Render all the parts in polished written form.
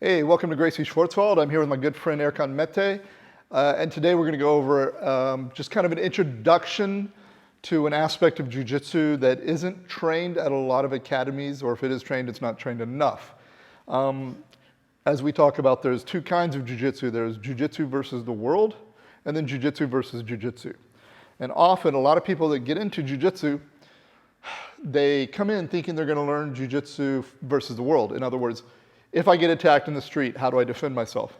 Hey, welcome to Gracie Schwartzwald. I'm here with my good friend Erkan Mete, and today we're going to go over just kind of an introduction to an aspect of Jiu-Jitsu that isn't trained at a lot of academies, or if it is trained, it's not trained enough. As we talk about, there's two kinds of Jiu-Jitsu. There's Jiu-Jitsu versus the world, and then Jiu-Jitsu versus Jiu-Jitsu. And often, a lot of people that get into Jiu-Jitsu, they come in thinking they're going to learn Jiu-Jitsu versus the world. In other words, if I get attacked in the street, how do I defend myself?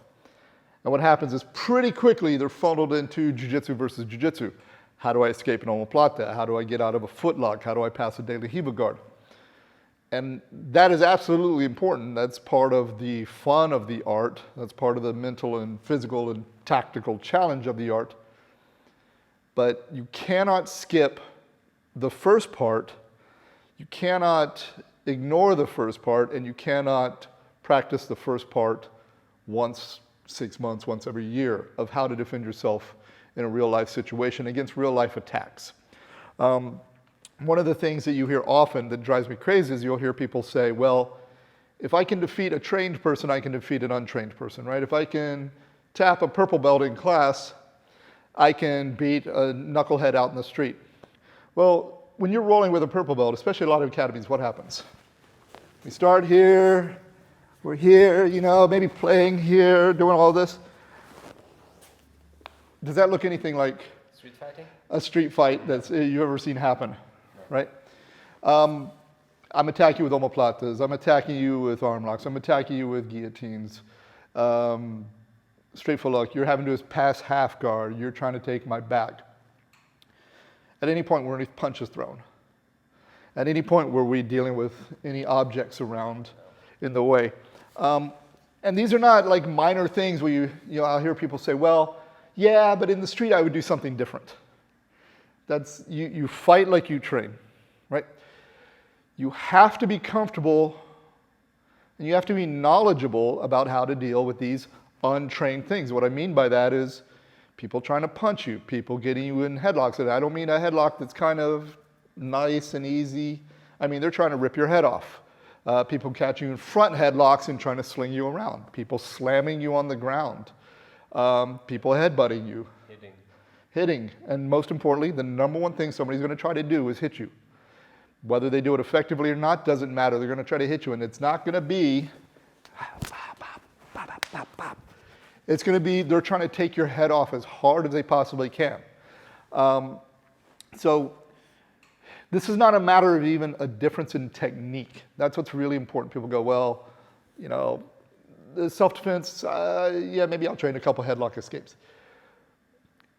And what happens is pretty quickly they're funneled into Jiu-Jitsu versus Jiu-Jitsu. How do I escape an omoplata? How do I get out of a footlock? How do I pass a De Hiva guard? And that is absolutely important. That's part of the fun of the art. That's part of the mental and physical and tactical challenge of the art. But you cannot skip the first part. You cannot ignore the first part, and you cannot practice the first part once 6 months, once every year, of how to defend yourself in a real life situation against real life attacks. One of the things that you hear often that drives me crazy is you'll hear people say, well, if I can defeat a trained person, I can defeat an untrained person, right? If I can tap a purple belt in class, I can beat a knucklehead out in the street. Well, when you're rolling with a purple belt, especially a lot of academies, what happens? We start here, we're here, maybe playing here, doing all this. Does that look anything like Street fighting? A street fight that you've ever seen happen, right? I'm attacking you with omoplatas, I'm attacking you with arm locks, I'm attacking you with guillotines. Straight footlock, you're having to do is pass half guard, you're trying to take my back. At any point where any punch is thrown. At any point where we're dealing with any objects around in the way. And these are not like minor things where I'll hear people say, well, yeah, but in the street I would do something different. That's, you fight like you train, right? You have to be comfortable and you have to be knowledgeable about how to deal with these untrained things. What I mean by that is people trying to punch you, people getting you in headlocks. And I don't mean a headlock that's kind of nice and easy. I mean, they're trying to rip your head off. People catching you in front headlocks and trying to sling you around. People slamming you on the ground. People headbutting you. Hitting. And most importantly, the number one thing somebody's going to try to do is hit you. Whether they do it effectively or not doesn't matter. They're going to try to hit you, and it's not going to be it's going to be they're trying to take your head off as hard as they possibly can. So this is not a matter of even a difference in technique. That's what's really important. People go, well, the self-defense, yeah, maybe I'll train a couple headlock escapes.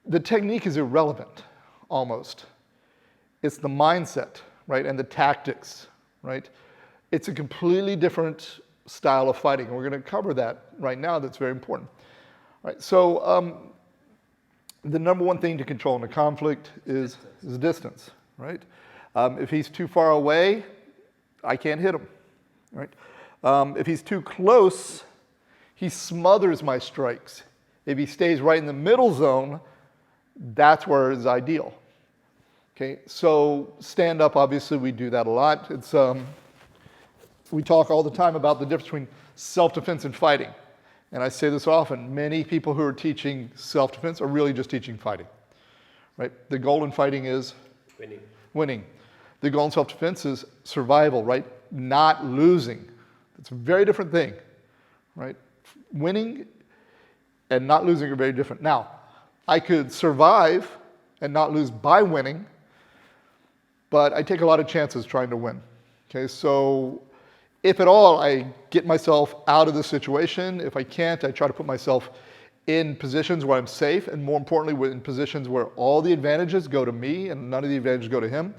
The technique is irrelevant, almost. It's the mindset, right, and the tactics, right? It's a completely different style of fighting, and we're going to cover that right now. That's very important. All right, so the number one thing to control in a conflict is distance, right? If he's too far away, I can't hit him, right? If he's too close, he smothers my strikes. If he stays right in the middle zone, that's where it's ideal. Okay, so stand up, obviously we do that a lot. It's we talk all the time about the difference between self-defense and fighting. And I say this often, many people who are teaching self-defense are really just teaching fighting, right? The goal in fighting is winning. The goal in self-defense is survival, right? Not losing. It's a very different thing, right? Winning and not losing are very different. Now, I could survive and not lose by winning, but I take a lot of chances trying to win. Okay, so if at all I get myself out of the situation, if I can't, I try to put myself in positions where I'm safe, and more importantly, in positions where all the advantages go to me and none of the advantages go to him,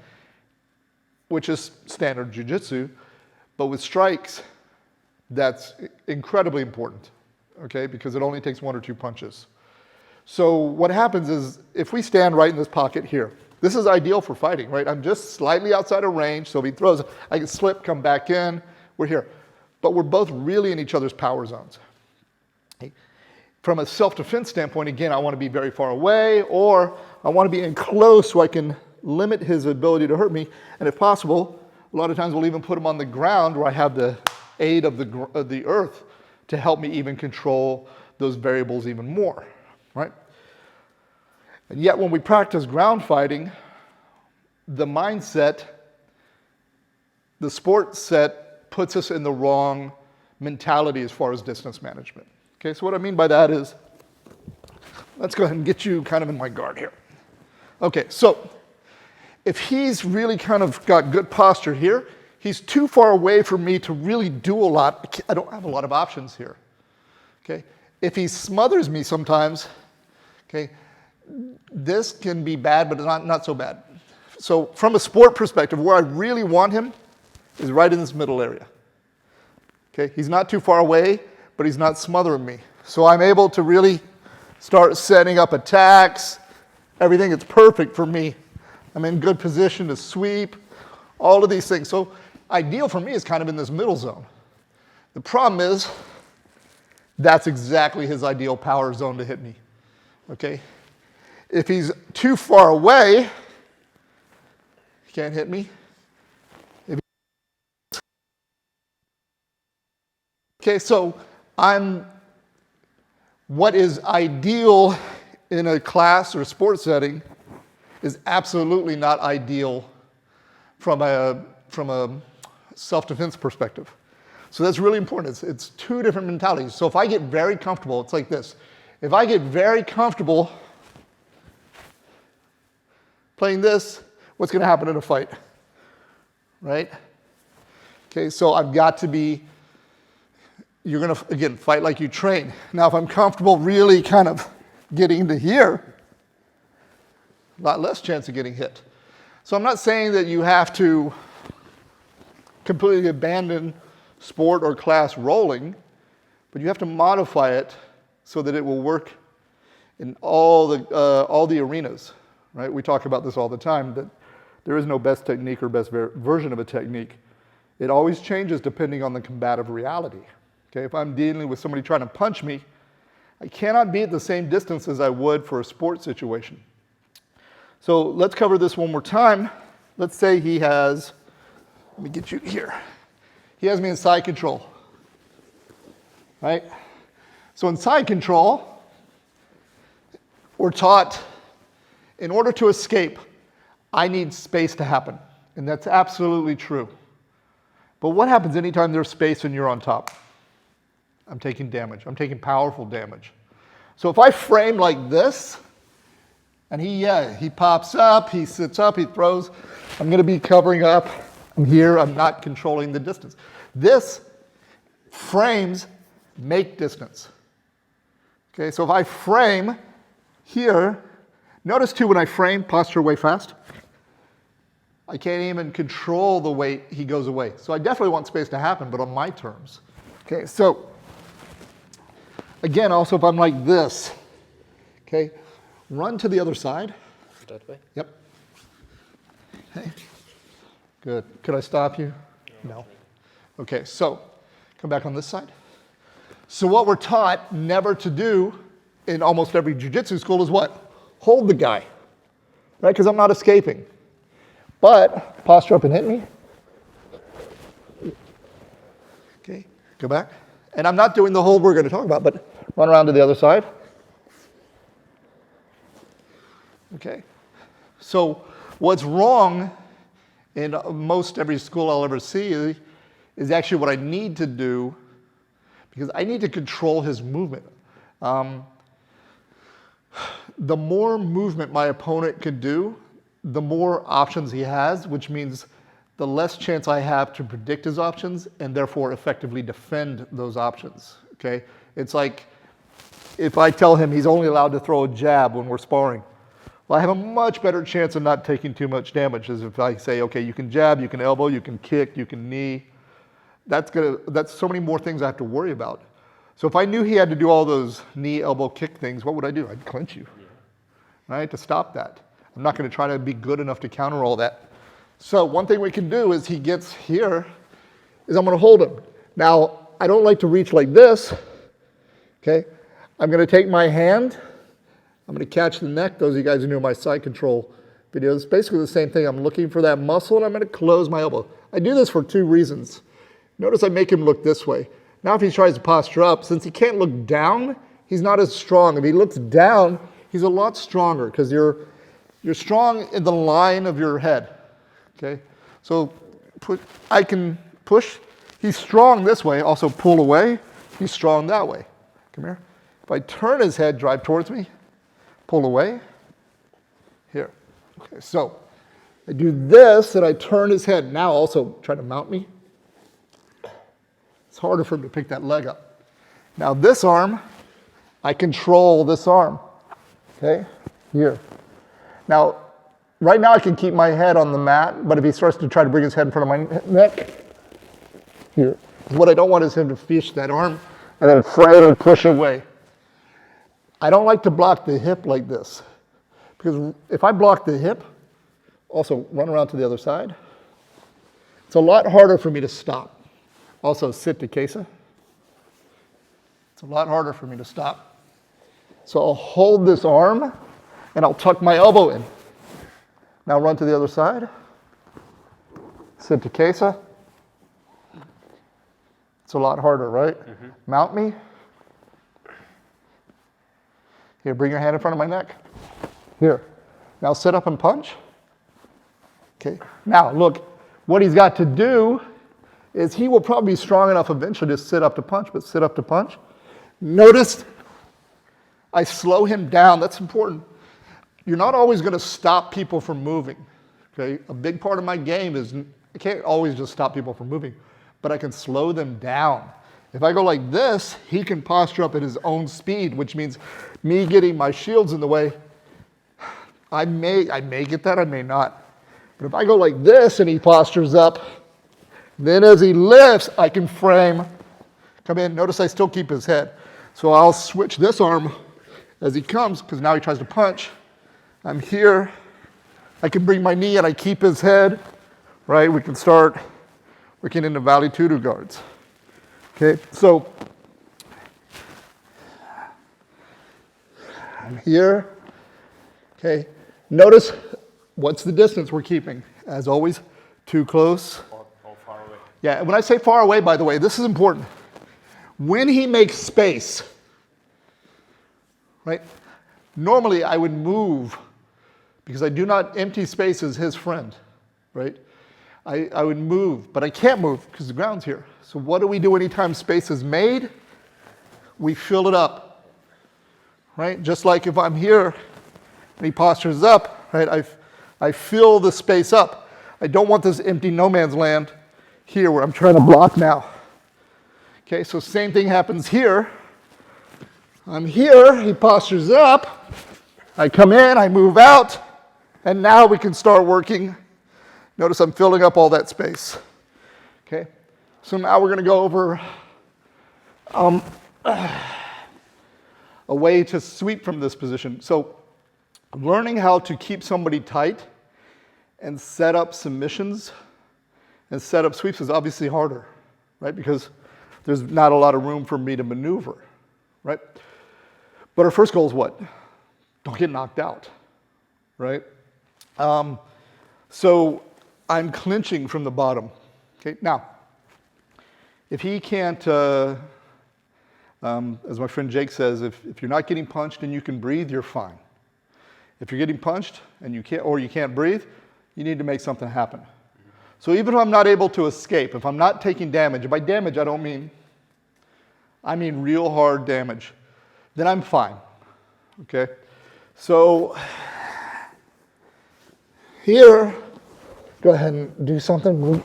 which is standard jiu-jitsu. But with strikes, that's incredibly important, okay, because it only takes one or two punches. So what happens is, if we stand right in this pocket here, this is ideal for fighting, right? I'm just slightly outside of range, so if he throws, I can slip, come back in, we're here. But we're both really in each other's power zones. Okay? From a self-defense standpoint, again, I want to be very far away, or I want to be in close so I can limit his ability to hurt me, and if possible, a lot of times we'll even put him on the ground where I have the aid of the earth to help me even control those variables even more, right? And yet when we practice ground fighting, the mindset, the sport set puts us in the wrong mentality as far as distance management. Okay, so what I mean by that is, let's go ahead and get you kind of in my guard here. Okay, so if he's really kind of got good posture here, he's too far away from me to really do a lot. I don't have a lot of options here. Okay, if he smothers me sometimes, okay, this can be bad, but not so bad. So from a sport perspective, where I really want him is right in this middle area. Okay, he's not too far away, but he's not smothering me. So I'm able to really start setting up attacks. Everything is perfect for me. I'm in good position to sweep, all of these things. So ideal for me is kind of in this middle zone. The problem is, that's exactly his ideal power zone to hit me. Okay? If he's too far away, he can't hit me. Okay, so what is ideal in a class or sports setting is absolutely not ideal from a self-defense perspective. So that's really important. It's two different mentalities. So if I get very comfortable, it's like this. If I get very comfortable playing this, what's going to happen in a fight? Right? Okay, so I've got to be, you're going to, again, fight like you train. Now, if I'm comfortable really kind of getting into here, a lot less chance of getting hit. So I'm not saying that you have to completely abandon sport or class rolling, but you have to modify it so that it will work in all the arenas, right? We talk about this all the time, that there is no best technique or best version of a technique. It always changes depending on the combative reality. Okay, if I'm dealing with somebody trying to punch me, I cannot be at the same distance as I would for a sports situation. So let's cover this one more time. Let's say he has, let me get you here. He has me in side control, right? So in side control, we're taught in order to escape, I need space to happen. And that's absolutely true. But what happens anytime there's space and you're on top? I'm taking damage. I'm taking powerful damage. So if I frame like this, and he pops up, he sits up, he throws, I'm going to be covering up. I'm here, I'm not controlling the distance. This frames make distance. Okay, so if I frame here, notice too when I frame, posture away fast. I can't even control the way he goes away. So I definitely want space to happen, but on my terms. Okay, so again, also if I'm like this, okay, run to the other side. That way? Yep. Okay. Good. Could I stop you? No. Okay, so come back on this side. So what we're taught never to do in almost every jiu-jitsu school is what? Hold the guy, right? Because I'm not escaping. But posture up and hit me. Okay, go back. And I'm not doing the hold we're going to talk about, but run around to the other side. Okay, so what's wrong in most every school I'll ever see is actually what I need to do, because I need to control his movement. The more movement my opponent can do, the more options he has, which means the less chance I have to predict his options and therefore effectively defend those options, okay? It's like if I tell him he's only allowed to throw a jab when we're sparring, well, I have a much better chance of not taking too much damage as if I say, okay, you can jab, you can elbow, you can kick, you can knee. That's so many more things I have to worry about. So if I knew he had to do all those knee, elbow, kick things, what would I do? I'd clinch you, right, to stop that. I'm not going to try to be good enough to counter all that. So one thing we can do is he gets here, is I'm going to hold him. Now, I don't like to reach like this, okay? I'm going to take my hand, I'm going to catch the neck. Those of you guys who know my side control videos, it's basically the same thing. I'm looking for that muscle and I'm going to close my elbow. I do this for two reasons. Notice I make him look this way. Now if he tries to posture up, since he can't look down, he's not as strong. If he looks down, he's a lot stronger because you're strong in the line of your head. Okay? So I can push. He's strong this way, also pull away. He's strong that way. Come here. If I turn his head, drive towards me, pull away, here. Okay, so I do this and I turn his head. Now also try to mount me. It's harder for him to pick that leg up. Now this arm, I control this arm. Okay, here. Now, right now I can keep my head on the mat, but if he starts to try to bring his head in front of my neck, here. What I don't want is him to fish that arm and then frame and push away. I don't like to block the hip like this, because if I block the hip, also run around to the other side, it's a lot harder for me to stop. Also sit to Kesa. It's a lot harder for me to stop. So I'll hold this arm and I'll tuck my elbow in. Now run to the other side. Sit to Kesa. It's a lot harder, right? Mm-hmm. Mount me. Here, bring your hand in front of my neck. Here. Now sit up and punch. Okay. Now look, what he's got to do is he will probably be strong enough eventually to sit up to punch, but sit up to punch. Notice I slow him down. That's important. You're not always going to stop people from moving. Okay. A big part of my game is I can't always just stop people from moving, but I can slow them down. If I go like this, he can posture up at his own speed, which means me getting my shields in the way, I may get that, I may not. But if I go like this and he postures up, then as he lifts, I can frame, come in. Notice I still keep his head. So I'll switch this arm as he comes, because now he tries to punch. I'm here. I can bring my knee and I keep his head, right? We can start working into Valley Tutu guards. Okay, so I'm here. Okay, notice what's the distance we're keeping? As always, too close. Or far away. Yeah, when I say far away, by the way, this is important. When he makes space, right? Normally I would move because I do not empty space as his friend, right? I would move, but I can't move because the ground's here. So what do we do anytime space is made? We fill it up, right? Just like if I'm here and he postures up, right? I fill the space up. I don't want this empty no man's land here where I'm trying to block now. Okay, so same thing happens here. I'm here, he postures up. I come in, I move out, and now we can start working. Notice I'm filling up all that space. Okay, so now we're going to go over a way to sweep from this position. So learning how to keep somebody tight and set up submissions and set up sweeps is obviously harder, right? Because there's not a lot of room for me to maneuver, right? But our first goal is what? Don't get knocked out, right? So I'm clinching from the bottom. Okay, now, if he can't, as my friend Jake says, if you're not getting punched and you can breathe, you're fine. If you're getting punched and you can't breathe, you need to make something happen. So even if I'm not able to escape, if I'm not taking damage, and by damage I don't mean, I mean real hard damage, then I'm fine, okay? So here, go ahead and do something. Move.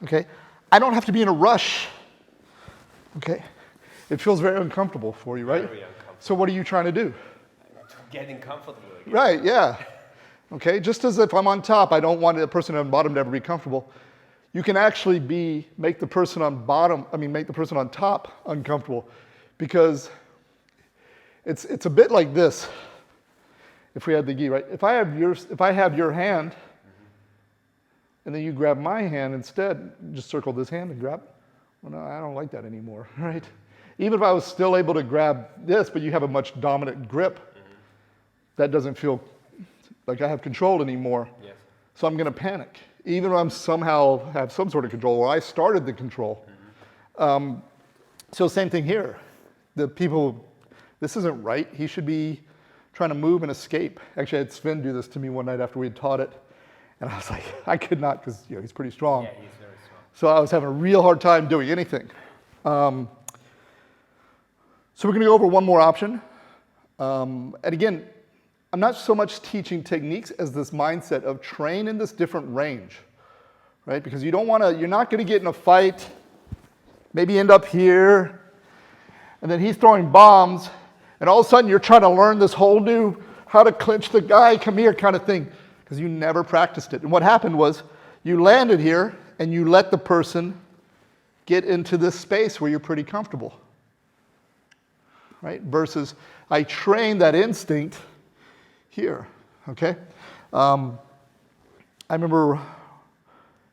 Okay, I don't have to be in a rush, okay? It feels very uncomfortable for you, right? Very uncomfortable. So what are you trying to do? Getting comfortable again. Right, yeah. Okay, just as if I'm on top, I don't want the person on bottom to ever be comfortable. You can actually make the person on top uncomfortable, because it's a bit like this. If we had the gi, right? If I have your hand, and then you grab my hand instead, just circle this hand and grab. Well, no, I don't like that anymore, right? Even if I was still able to grab this, but you have a much dominant grip, that doesn't feel like I have control anymore. Yes. So I'm going to panic, even though I'm somehow have some sort of control, or I started the control. So same thing here. The people, this isn't right. He should be trying to move and escape. Actually, I had Sven do this to me one night after we had taught it. And I was like, I could not, because he's pretty strong. Yeah, he's very strong. So I was having a real hard time doing anything. So we're going to go over one more option. And again, I'm not so much teaching techniques as this mindset of train in this different range, right? Because you don't want to, you're not going to get in a fight, maybe end up here, and then he's throwing bombs, and all of a sudden you're trying to learn this whole new how to clinch the guy, come here kind of thing, because you never practiced it. And what happened was you landed here and you let the person get into this space where you're pretty comfortable, right? Versus I trained that instinct here, okay? I remember, I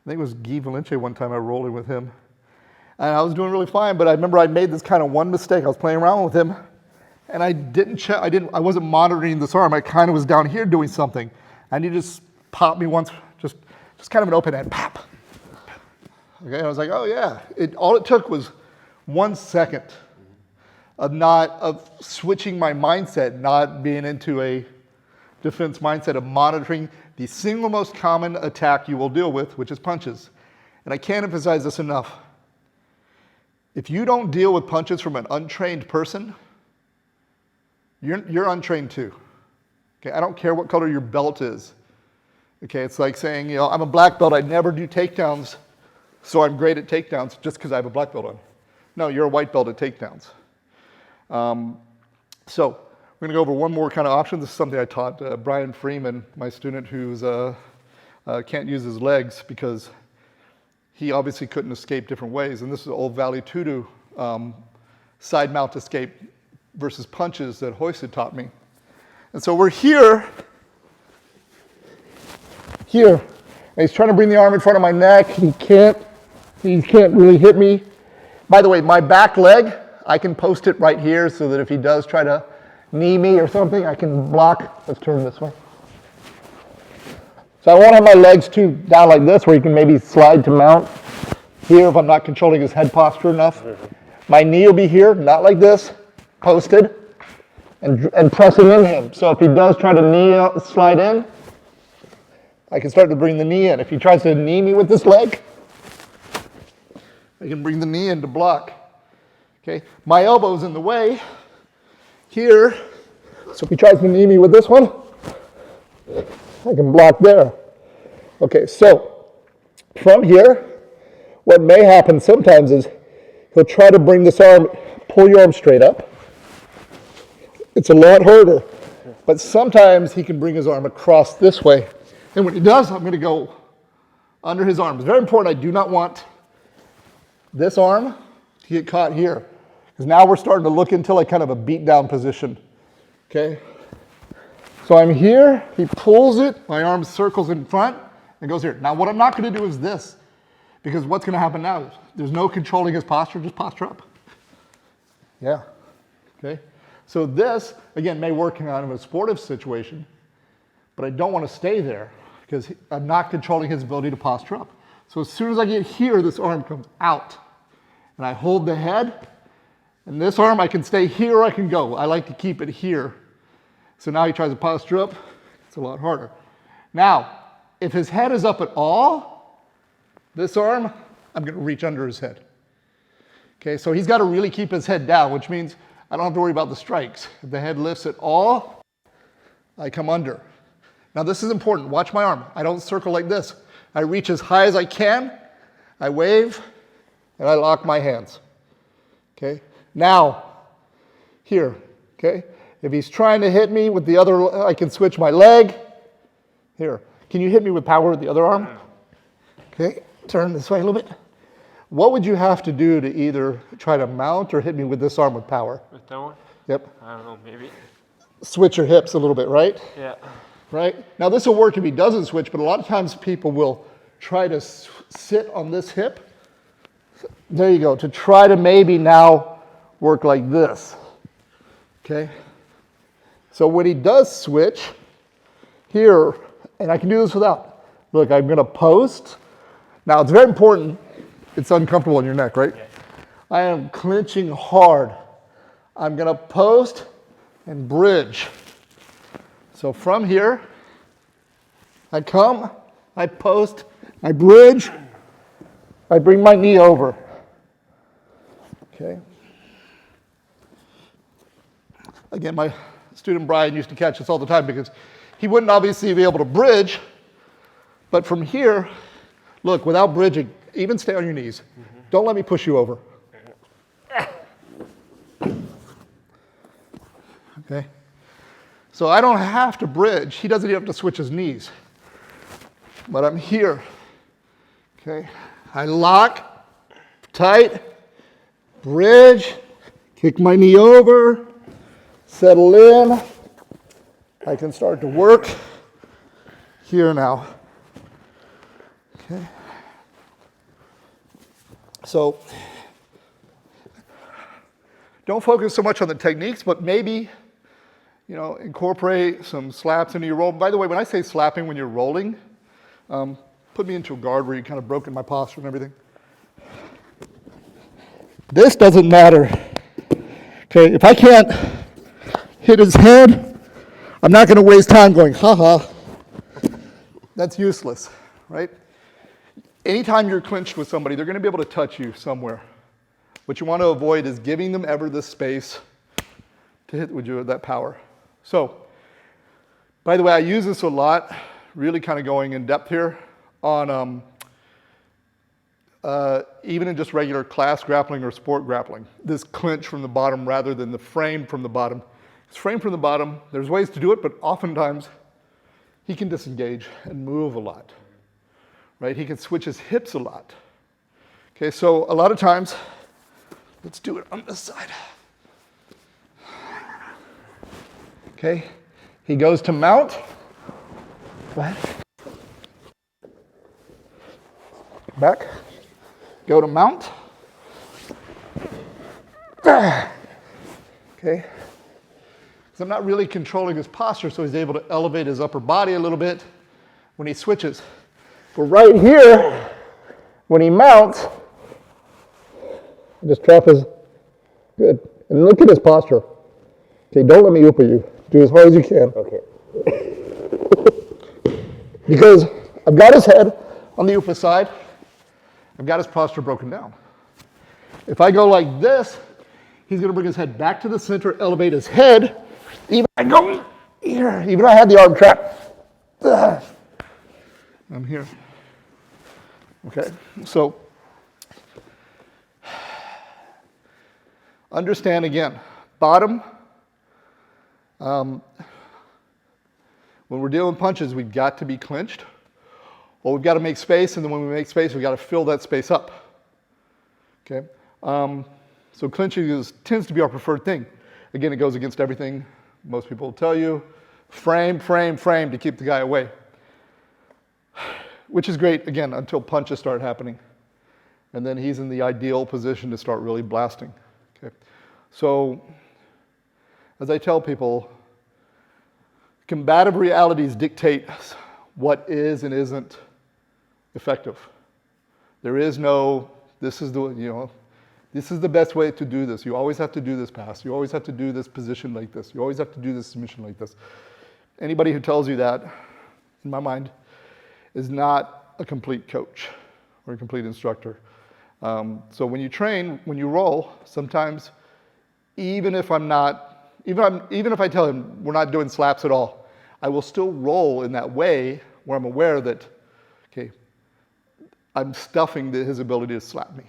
think it was Guy Valenche one time I rolled in with him, and I was doing really fine, but I remember I made this kind of one mistake. I was playing around with him, and I didn't check, I wasn't monitoring this arm. I kind of was down here doing something, and he just popped me once, just kind of an open hand, pop. Okay, and I was like, oh yeah. All it took was 1 second of switching my mindset, not being into a defense mindset of monitoring the single most common attack you will deal with, which is punches. And I can't emphasize this enough. If you don't deal with punches from an untrained person, you're untrained too. Okay, I don't care what color your belt is. Okay, it's like saying, you know, I'm a black belt, I never do takedowns, so I'm great at takedowns just because I have a black belt on. No, you're a white belt at takedowns. So we're going to go over one more kind of option. This is something I taught Brian Freeman, my student who's can't use his legs because he obviously couldn't escape different ways. And this is old Valley Tudu side mount escape versus punches that Hoist had taught me. And so we're here, and he's trying to bring the arm in front of my neck. He can't really hit me. By the way, my back leg, I can post it right here so that if he does try to knee me or something, I can block. Let's turn this way. So I won't have my legs too down like this where he can maybe slide to mount here if I'm not controlling his head posture enough. My knee will be here, not like this, posted, and pressing in him. So if he does try to knee slide in, I can start to bring the knee in. If he tries to knee me with this leg, I can bring the knee in to block. Okay, my elbow's in the way here, so if he tries to knee me with this one, I can block there. Okay, so from here, what may happen sometimes is he'll try to bring this arm, pull your arm straight up. It's a lot harder, but sometimes he can bring his arm across this way. And when he does, I'm going to go under his arm. It's very important. I do not want this arm to get caught here, because now we're starting to look into like kind of a beat down position. Okay? So I'm here, he pulls it, my arm circles in front and goes here. Now what I'm not going to do is this, because what's going to happen now is there's no controlling his posture, just posture up. Yeah. Okay? So this, again, may work in kind of a sportive situation, but I don't want to stay there because I'm not controlling his ability to posture up. So as soon as I get here, this arm comes out. And I hold the head, and this arm, I can stay here or I can go. I like to keep it here. So now he tries to posture up. It's a lot harder. Now, if his head is up at all, this arm, I'm going to reach under his head. Okay, so he's got to really keep his head down, which means I don't have to worry about the strikes. If the head lifts at all, I come under. Now this is important. Watch my arm. I don't circle like this. I reach as high as I can. I wave, and I lock my hands. Okay? Now, here, okay? If he's trying to hit me with the other, I can switch my leg. Here. Can you hit me with power with the other arm? Okay, turn this way a little bit. What would you have to do to either try to mount or hit me with this arm with power? With that one? Yep. I don't know, maybe. Switch your hips a little bit, right? Yeah. Right? Now this will work if he doesn't switch, but a lot of times people will try to sit on this hip. There you go, to try to maybe now work like this. Okay? So when he does switch, here, and I can do this without, Look, I'm gonna post. Now it's very important, it's uncomfortable in your neck, right? Yeah. I am clinching hard. I'm gonna post and bridge. So from here, I come, I post, I bridge, I bring my knee over. Okay. Again, my student Brian used to catch this all the time because he wouldn't obviously be able to bridge, but from here, look, without bridging, even stay on your knees. Don't let me push you over. Okay? So I don't have to bridge. He doesn't even have to switch his knees. But I'm here. Okay? I lock, tight, bridge, kick my knee over, settle in. I can start to work here now. Okay? So don't focus so much on the techniques, but maybe, you know, incorporate some slaps into your roll. By the way, when I say slapping when you're rolling, put me into a guard where you kind of broken my posture and everything. This doesn't matter. Okay, if I can't hit his head, I'm not going to waste time going, ha. That's useless, right? Anytime you're clinched with somebody, they're going to be able to touch you somewhere. What you want to avoid is giving them ever the space to hit with you with that power. So, by the way, I use this a lot, really kind of going in depth here on even in just regular class grappling or sport grappling. This clinch from the bottom rather than the frame from the bottom. It's frame from the bottom. There's ways to do it, but oftentimes he can disengage and move a lot. Right? He can switch his hips a lot. Okay, so a lot of times, let's do it on this side. Okay, he goes to mount. Go ahead. Back. Go to mount. Okay. So I'm not really controlling his posture, so he's able to elevate his upper body a little bit when he switches. But right here, when he mounts, just drop his, good. And look at his posture. Okay, don't let me oop at you. Do as hard as you can. Okay. Because I've got his head on the upa side. I've got his posture broken down. If I go like this, he's going to bring his head back to the center, elevate his head. Even I go here, even I had the arm trapped. I'm here. Okay, so understand again, bottom, when we're dealing punches, we've got to be clinched, or we've got to make space, and then when we make space, we've got to fill that space up. Okay, so clinching tends to be our preferred thing. Again, it goes against everything most people will tell you. Frame to keep the guy away. Which is great, again, until punches start happening. And then he's in the ideal position to start really blasting. Okay. So, as I tell people, combative realities dictate what is and isn't effective. There is no, this is the best way to do this. You always have to do this pass. You always have to do this position like this. You always have to do this submission like this. Anybody who tells you that, in my mind, is not a complete coach or a complete instructor. So when you train, when you roll, sometimes even if I tell him we're not doing slaps at all, I will still roll in that way where I'm aware that, okay, I'm stuffing his ability to slap me.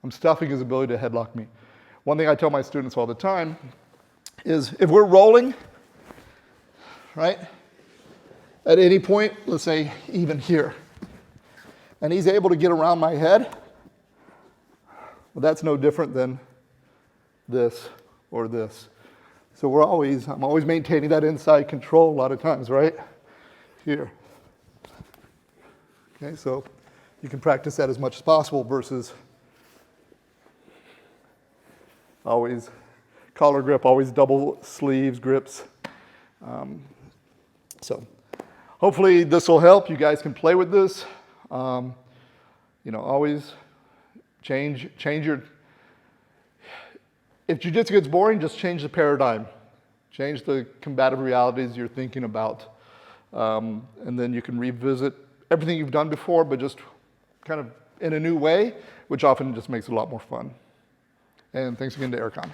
I'm stuffing his ability to headlock me. One thing I tell my students all the time is if we're rolling, right, at any point, let's say even here, and he's able to get around my head, well, that's no different than this or this. So I'm always maintaining that inside control a lot of times, right? Here. Okay, so you can practice that as much as possible versus always collar grip, always double sleeves grips. hopefully this will help. You guys can play with this. Always change your, if jiu-jitsu gets boring, just change the paradigm. Change the combative realities you're thinking about. And then you can revisit everything you've done before, but just kind of in a new way, which often just makes it a lot more fun. And thanks again to Erkan.